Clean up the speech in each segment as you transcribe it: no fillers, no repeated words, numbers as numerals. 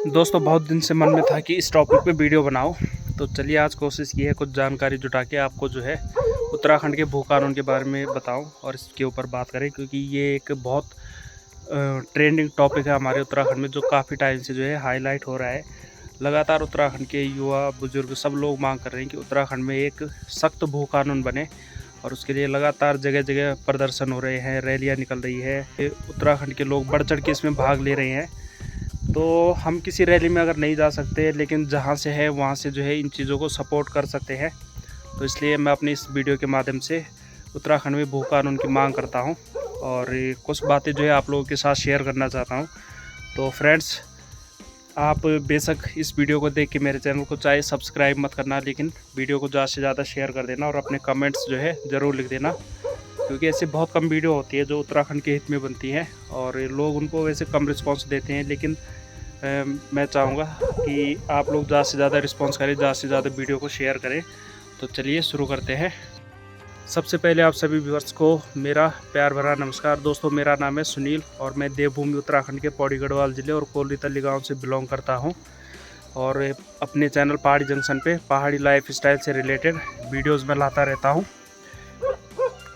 दोस्तों बहुत दिन से मन में था कि इस टॉपिक पे वीडियो बनाओ, तो चलिए आज कोशिश की है कुछ जानकारी जुटा के आपको जो है उत्तराखंड के भू कानून के बारे में बताऊं और इसके ऊपर बात करें, क्योंकि ये एक बहुत ट्रेंडिंग टॉपिक है हमारे उत्तराखंड में, जो काफ़ी टाइम से जो है हाईलाइट हो रहा है। लगातार उत्तराखंड के युवा बुजुर्ग सब लोग मांग कर रहे हैं कि उत्तराखंड में एक सख्त भू कानून बने, और उसके लिए लगातार जगह जगह प्रदर्शन हो रहे हैं, रैलियाँ निकल रही है, उत्तराखंड के लोग बढ़ चढ़ के इसमें भाग ले रहे हैं। तो हम किसी रैली में अगर नहीं जा सकते, लेकिन जहाँ से है वहाँ से जो है इन चीज़ों को सपोर्ट कर सकते हैं। तो इसलिए मैं अपनी इस वीडियो के माध्यम से उत्तराखंड में भू कानून की मांग करता हूँ और कुछ बातें जो है आप लोगों के साथ शेयर करना चाहता हूँ। तो फ्रेंड्स, आप बेशक इस वीडियो को देख के मेरे चैनल को चाहे सब्सक्राइब मत करना, लेकिन वीडियो को ज़्यादा से ज़्यादा शेयर कर देना और अपने कमेंट्स जो है ज़रूर लिख देना, क्योंकि ऐसे बहुत कम वीडियो होती है जो उत्तराखंड के हित में बनती हैं और लोग उनको वैसे कम रिस्पांस देते हैं। लेकिन मैं चाहूँगा कि आप लोग ज़्यादा से ज़्यादा रिस्पांस करें, ज़्यादा से ज़्यादा वीडियो को शेयर करें। तो चलिए शुरू करते हैं। सबसे पहले आप सभी व्यूअर्स को मेरा प्यार भरा नमस्कार। दोस्तों, मेरा नाम है सुनील और मैं देवभूमि उत्तराखंड के पौड़ी गढ़वाल ज़िले और कोली तल्ली गाँव से बिलोंग करता हूँ, और अपने चैनल पहाड़ी जंक्शन पे पहाड़ी लाइफ स्टाइल से रिलेटेड वीडियोज़ में लाता रहता हूँ।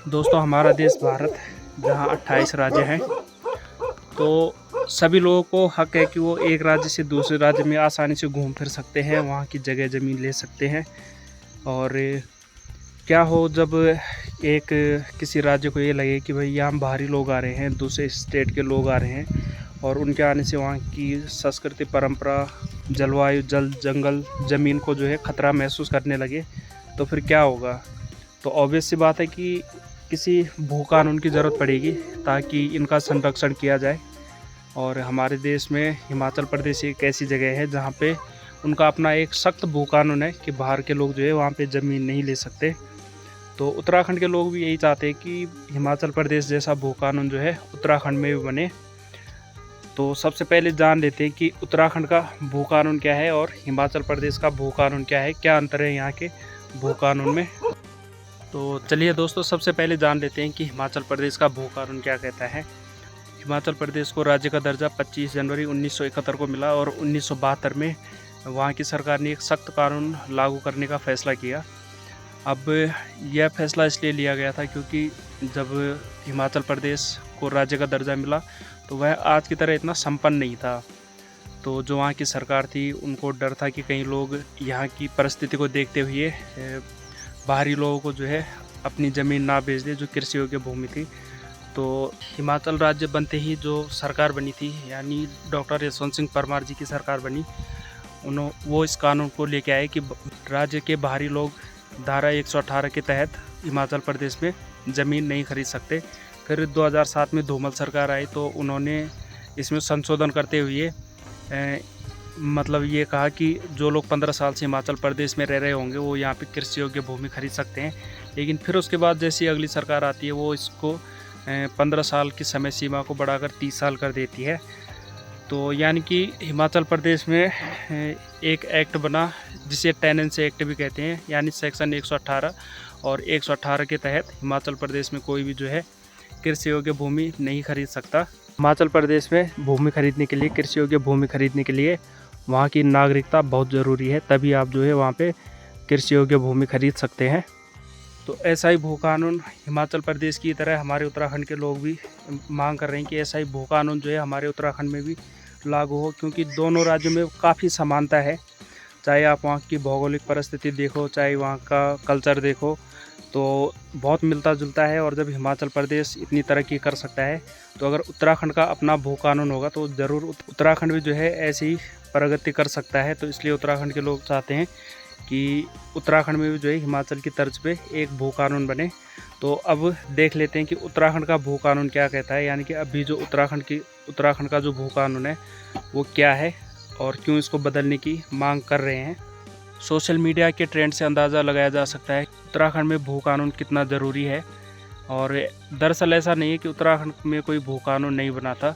दोस्तों, हमारा देश भारत, जहाँ 28 राज्य हैं, तो सभी लोगों को हक है कि वो एक राज्य से दूसरे राज्य में आसानी से घूम फिर सकते हैं, वहाँ की जगह ज़मीन ले सकते हैं। और क्या हो जब एक किसी राज्य को ये लगे कि भाई यहाँ बाहरी लोग आ रहे हैं, दूसरे स्टेट के लोग आ रहे हैं, और उनके आने से वहाँ की संस्कृति, परंपरा, जलवायु, जल, जंगल, ज़मीन को जो है ख़तरा महसूस करने लगे, तो फिर क्या होगा। तो ऑब्वियस सी बात है कि किसी भू कानून की ज़रूरत पड़ेगी ताकि इनका संरक्षण किया जाए। और हमारे देश में हिमाचल प्रदेश एक ऐसी जगह है जहाँ पे उनका अपना एक सख्त भू कानून है कि बाहर के लोग जो है वहाँ पे ज़मीन नहीं ले सकते। तो उत्तराखंड के लोग भी यही चाहते हैं कि हिमाचल प्रदेश जैसा भू कानून जो है उत्तराखंड में भी बने। तो सबसे पहले जान लेते हैं कि उत्तराखंड का भू कानून क्या है और हिमाचल प्रदेश का भू कानून क्या है, क्या अंतर है यहाँ के भू कानून में। तो चलिए दोस्तों, सबसे पहले जान लेते हैं कि हिमाचल प्रदेश का भू कानून क्या कहता है। हिमाचल प्रदेश को राज्य का दर्जा 25 जनवरी 1971 को मिला और 1972 में वहाँ की सरकार ने एक सख्त कानून लागू करने का फैसला किया। अब यह फैसला इसलिए लिया गया था क्योंकि जब हिमाचल प्रदेश को राज्य का दर्जा मिला तो वह आज की तरह इतना संपन्न नहीं था। तो जो वहाँ की सरकार थी, उनको डर था कि कहीं लोग यहाँ की परिस्थिति को देखते हुए बाहरी लोगों को जो है अपनी ज़मीन ना बेच दे, जो कृषि योग्य भूमि थी। तो हिमाचल राज्य बनते ही जो सरकार बनी थी, यानी डॉक्टर यशवंत सिंह परमार जी की सरकार बनी, वो इस कानून को लेके आए कि राज्य के बाहरी लोग धारा 118 के तहत हिमाचल प्रदेश में ज़मीन नहीं खरीद सकते। फिर 2007 में धूमल सरकार आई तो उन्होंने इसमें संशोधन करते हुए मतलब ये कहा कि जो लोग 15 साल से हिमाचल प्रदेश में रह रहे होंगे वो यहाँ पे कृषि योग्य भूमि खरीद सकते हैं। लेकिन फिर उसके बाद जैसी अगली सरकार आती है, वो इसको 15 साल की समय सीमा को बढ़ाकर 30 साल कर देती है। तो यानी कि हिमाचल प्रदेश में एक एक्ट बना जिसे टेनेंसी एक्ट भी कहते हैं, यानी सेक्शन 118 और 118 के तहत हिमाचल प्रदेश में कोई भी जो है कृषि योग्य भूमि नहीं खरीद सकता। हिमाचल प्रदेश में भूमि खरीदने के लिए, कृषि योग्य भूमि खरीदने के लिए वहाँ की नागरिकता बहुत ज़रूरी है, तभी आप जो है वहाँ पे कृषि योग्य भूमि खरीद सकते हैं। तो ऐसा ही भू कानून हिमाचल प्रदेश की तरह हमारे उत्तराखंड के लोग भी मांग कर रहे हैं कि ऐसा ही भू कानून जो है हमारे उत्तराखंड में भी लागू हो, क्योंकि दोनों राज्यों में काफ़ी समानता है। चाहे आप वहाँ की भौगोलिक परिस्थिति देखो, चाहे वहाँ का कल्चर देखो, तो बहुत मिलता जुलता है। और जब हिमाचल प्रदेश इतनी तरक्की कर सकता है, तो अगर उत्तराखंड का अपना भू कानून होगा तो ज़रूर उत्तराखंड भी जो है ऐसी ही प्रगति कर सकता है। तो इसलिए उत्तराखंड के लोग चाहते हैं कि उत्तराखंड में भी जो है हिमाचल की तर्ज पे एक भू कानून बने। तो अब देख लेते हैं कि उत्तराखंड का भू कानून क्या कहता है, यानी कि अभी जो उत्तराखंड का जो भू कानून है वो क्या है और क्यों इसको बदलने की मांग कर रहे हैं। सोशल मीडिया के ट्रेंड से अंदाज़ा लगाया जा सकता है उत्तराखंड में भू कानून कितना ज़रूरी है। और दरअसल ऐसा नहीं है कि उत्तराखंड में कोई भू कानून नहीं बना था।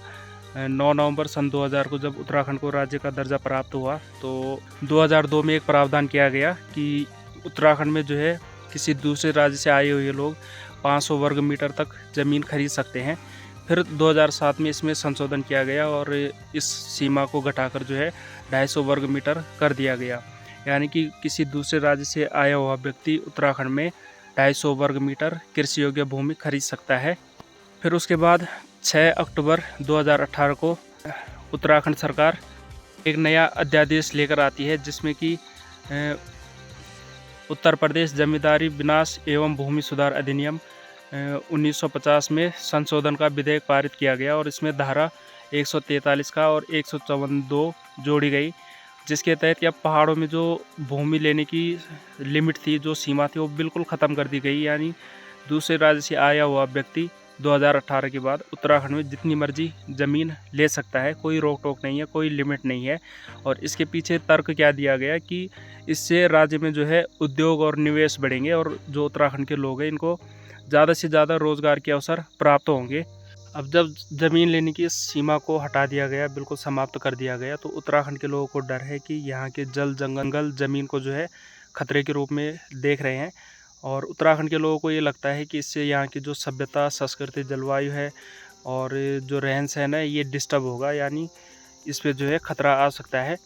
9 नवंबर सन 2000 को जब उत्तराखंड को राज्य का दर्जा प्राप्त हुआ, तो 2002 में एक प्रावधान किया गया कि उत्तराखंड में जो है किसी दूसरे राज्य से आए हुए लोग 500 वर्ग मीटर तक ज़मीन खरीद सकते हैं। फिर 2007 में इसमें संशोधन किया गया और इस सीमा को घटाकर जो है 250 वर्ग मीटर कर दिया गया। यानी कि किसी दूसरे राज्य से आया हुआ व्यक्ति उत्तराखंड में 250 वर्ग मीटर कृषि योग्य भूमि खरीद सकता है। फिर उसके बाद 6 अक्टूबर 2018 को उत्तराखंड सरकार एक नया अध्यादेश लेकर आती है, जिसमें कि उत्तर प्रदेश जमींदारी विनाश एवं भूमि सुधार अधिनियम 1950 में संशोधन का विधेयक पारित किया गया और इसमें धारा 143 का और 154(2) जोड़ी गई, जिसके तहत अब पहाड़ों में जो भूमि लेने की लिमिट थी, जो सीमा थी, वो बिल्कुल ख़त्म कर दी गई। यानी दूसरे राज्य से आया हुआ व्यक्ति 2018 के बाद उत्तराखंड में जितनी मर्जी ज़मीन ले सकता है, कोई रोक टोक नहीं है, कोई लिमिट नहीं है। और इसके पीछे तर्क क्या दिया गया कि इससे राज्य में जो है उद्योग और निवेश बढ़ेंगे और जो उत्तराखंड के लोग हैं इनको ज़्यादा से ज़्यादा रोज़गार के अवसर प्राप्त होंगे। अब जब ज़मीन लेने की सीमा को हटा दिया गया, बिल्कुल समाप्त कर दिया गया, तो उत्तराखंड के लोगों को डर है कि यहाँ के जल जंगल ज़मीन को जो है खतरे के रूप में देख रहे हैं। और उत्तराखंड के लोगों को ये लगता है कि इससे यहाँ की जो सभ्यता, संस्कृति, जलवायु है और जो रहन सहन है ये डिस्टर्ब होगा, यानी इस पर जो है खतरा आ सकता है।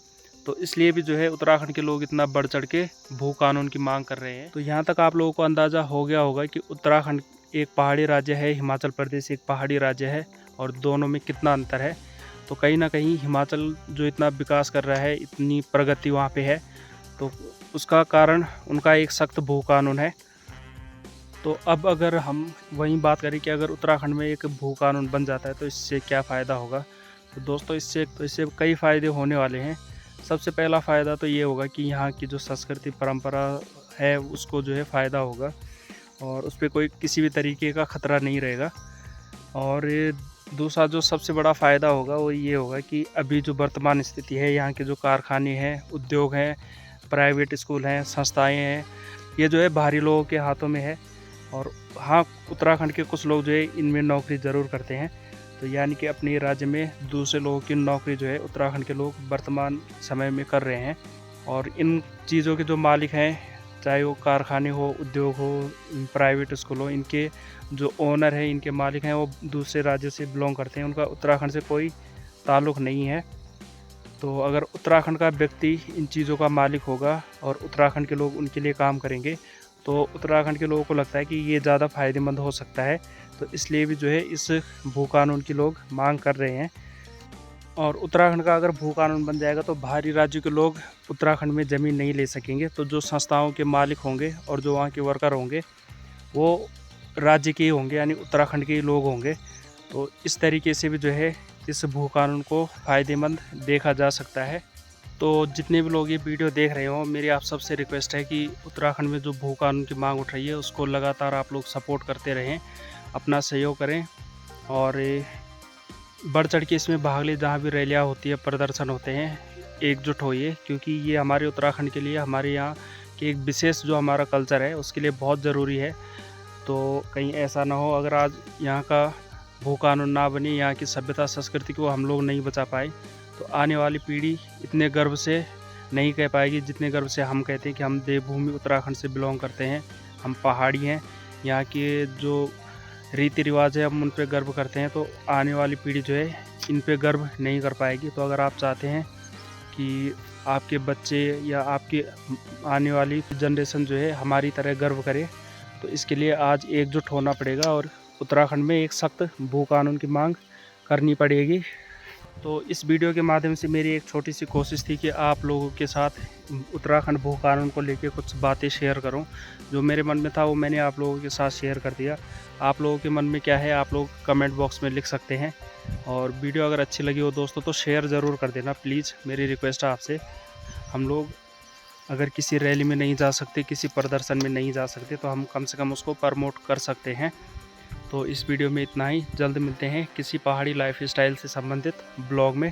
तो इसलिए भी जो है उत्तराखंड के लोग इतना बढ़ चढ़ के भू कानून की मांग कर रहे हैं। तो यहाँ तक आप लोगों को अंदाज़ा हो गया होगा कि उत्तराखंड एक पहाड़ी राज्य है, हिमाचल प्रदेश एक पहाड़ी राज्य है, और दोनों में कितना अंतर है। तो कहीं ना कहीं हिमाचल जो इतना विकास कर रहा है, इतनी प्रगति वहाँ पे है, तो उसका कारण उनका एक सख्त भू कानून है। तो अब अगर हम वहीं बात करें कि अगर उत्तराखंड में एक भू कानून बन जाता है तो इससे क्या फ़ायदा होगा, तो दोस्तों इससे कई फ़ायदे होने वाले हैं। सबसे पहला फ़ायदा तो ये होगा कि यहाँ की जो संस्कृति परंपरा है उसको जो है फ़ायदा होगा और उस पर कोई किसी भी तरीके का ख़तरा नहीं रहेगा। और दूसरा जो सबसे बड़ा फ़ायदा होगा वो ये होगा कि अभी जो वर्तमान स्थिति है, यहाँ के जो कारखाने हैं, उद्योग हैं, प्राइवेट स्कूल हैं, संस्थाएं हैं, ये जो है बाहरी लोगों के हाथों में है। और हाँ, उत्तराखंड के कुछ लोग जो है इनमें नौकरी ज़रूर करते हैं। तो यानी कि अपने राज्य में दूसरे लोगों की नौकरी जो है उत्तराखंड के लोग वर्तमान समय में कर रहे हैं। और इन चीज़ों के जो मालिक हैं, चाहे वो कारखाने हो, उद्योग हो, प्राइवेट स्कूल हो, इनके जो ओनर हैं, इनके मालिक हैं, वो दूसरे राज्य से बिलोंग करते हैं, उनका उत्तराखंड से कोई ताल्लुक़ नहीं है। तो अगर उत्तराखंड का व्यक्ति इन चीज़ों का मालिक होगा और उत्तराखंड के लोग उनके लिए काम करेंगे, तो उत्तराखंड के लोगों को लगता है कि ये ज़्यादा फ़ायदेमंद हो सकता है। तो इसलिए भी जो है इस भू कानून की लोग मांग कर रहे हैं। और उत्तराखंड का अगर भू कानून बन जाएगा तो बाहरी राज्यों के लोग उत्तराखंड में ज़मीन नहीं ले सकेंगे। तो जो संस्थाओं के मालिक होंगे और जो वहाँ के वर्कर होंगे वो राज्य के ही होंगे, यानी उत्तराखंड के ही लोग होंगे। तो इस तरीके से भी जो है इस भू कानून को फ़ायदेमंद देखा जा सकता है। तो जितने भी लोग ये वीडियो देख रहे हो, मेरी आप सबसे रिक्वेस्ट है कि उत्तराखंड में जो भू कानून की मांग उठ रही है उसको लगातार आप लोग सपोर्ट करते रहें, अपना सहयोग करें और बढ़ चढ़ के इसमें भाग लें। जहाँ भी रैलियाँ होती है, प्रदर्शन होते हैं, एकजुट होइए, क्योंकि ये हमारे उत्तराखंड के लिए, हमारे यहाँ के एक विशेष जो हमारा कल्चर है उसके लिए बहुत ज़रूरी है। तो कहीं ऐसा ना हो अगर आज यहाँ का भू कानून ना बने, यहाँ की सभ्यता संस्कृति को हम लोग नहीं बचा पाए, तो आने वाली पीढ़ी इतने गर्व से नहीं कह पाएगी जितने गर्व से हम कहते हैं कि हम देवभूमि उत्तराखंड से बिलोंग करते हैं, हम पहाड़ी हैं, यहाँ के जो रीति रिवाज है हम उन पर गर्व करते हैं। तो आने वाली पीढ़ी जो है इन पे गर्व नहीं कर पाएगी। तो अगर आप चाहते हैं कि आपके बच्चे या आपकी आने वाली जनरेशन जो है हमारी तरह गर्व करे, तो इसके लिए आज एकजुट होना पड़ेगा और उत्तराखंड में एक सख्त भू कानून की मांग करनी पड़ेगी। तो इस वीडियो के माध्यम से मेरी एक छोटी सी कोशिश थी कि आप लोगों के साथ उत्तराखंड भू कानून को लेकर कुछ बातें शेयर करूं। जो मेरे मन में था वो मैंने आप लोगों के साथ शेयर कर दिया। आप लोगों के मन में क्या है आप लोग कमेंट बॉक्स में लिख सकते हैं। और वीडियो अगर अच्छी लगी हो दोस्तों तो शेयर ज़रूर कर देना प्लीज़, मेरी रिक्वेस्ट है आपसे। हम लोग अगर किसी रैली में नहीं जा सकते, किसी प्रदर्शन में नहीं जा सकते, तो हम कम से कम उसको प्रमोट कर सकते हैं। तो इस वीडियो में इतना ही। जल्द मिलते हैं किसी पहाड़ी लाइफस्टाइल से संबंधित ब्लॉग में।